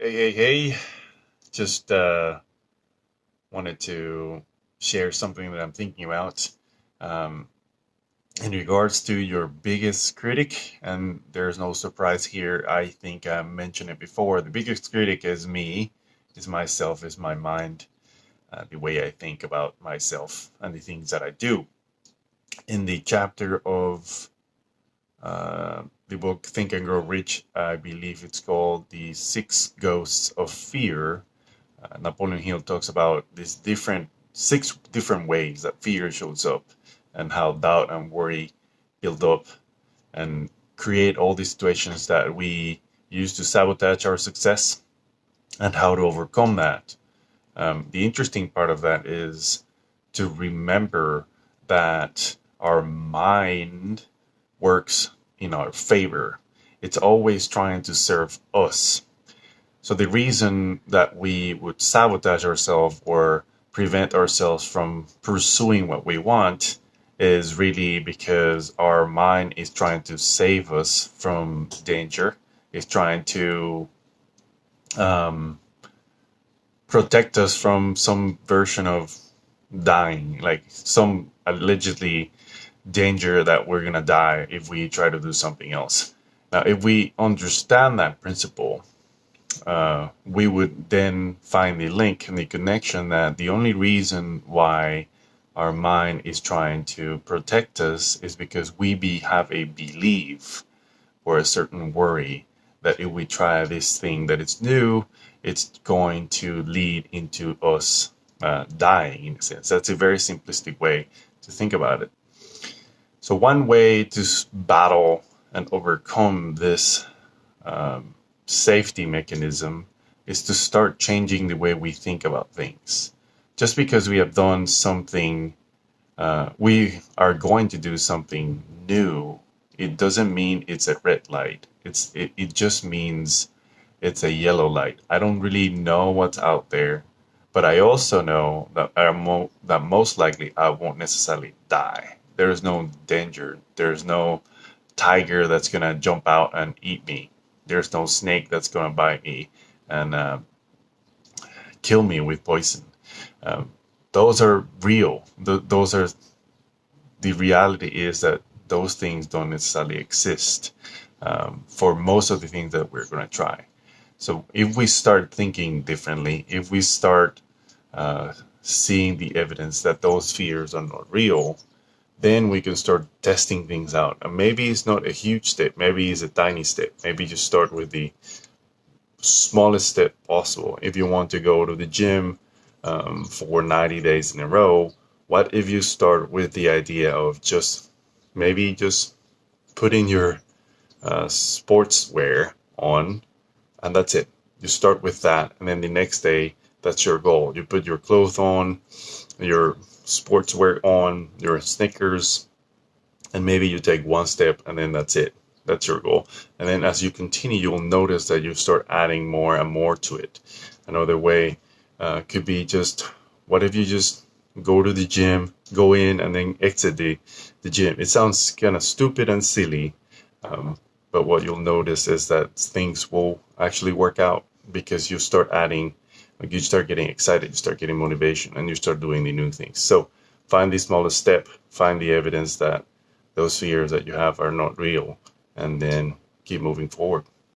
Hey. Just wanted to share something that I'm thinking about um, in regards to your biggest critic. And there's no surprise here. I think I mentioned it before. The biggest critic is me, is myself, is my mind, the way I think about myself and the things that I do. In the chapter of the book Think and Grow Rich, I believe it's called The Six Ghosts of Fear. Napoleon Hill talks about these six different ways that fear shows up and how doubt and worry build up and create all these situations that we use to sabotage our success and how to overcome that. The interesting part of that is to remember that our mind works in our favor. It's always trying to serve us. So the reason that we would sabotage ourselves or prevent ourselves from pursuing what we want is really because our mind is trying to save us from danger. It's trying to um, protect us from some version of dying, like some allegedly danger that we're gonna die if we try to do something else. Now, if we understand that principle, we would then find the link and the connection that the only reason why our mind is trying to protect us is because have a belief or a certain worry that if we try this thing that is new, it's going to lead into us dying, in a sense. That's a very simplistic way to think about it. So one way to battle and overcome this safety mechanism is to start changing the way we think about things. Just because we have done something, we are going to do something new, it doesn't mean it's a red light. It just means it's a yellow light. I don't really know what's out there, but I also know that that most likely I won't necessarily die. There is no danger. There's no tiger that's gonna jump out and eat me. There's no snake that's gonna bite me and kill me with poison. Um, those are real. Those are the reality is that those things don't necessarily exist for most of the things that we're gonna try. So if we start thinking differently, if we start seeing the evidence that those fears are not real, then we can start testing things out. And maybe it's not a huge step, maybe it's a tiny step. Maybe just start with the smallest step possible. If you want to go to the gym for 90 days in a row, what if you start with the idea of just putting your sportswear on, and that's it. You start with that, and then the next day, that's your goal. You put your clothes on, your sportswear on, your sneakers, and maybe you take one step, and then that's it. That's your goal. And then as you continue, you'll notice that you start adding more and more to it. Another way could be just, what if you just go to the gym, go in, and then exit the gym? It sounds kind of stupid and silly, but what you'll notice is that things will actually work out because you start adding, like you start getting excited, you start getting motivation, and you start doing the new things. So find the smallest step, find the evidence that those fears that you have are not real, and then keep moving forward.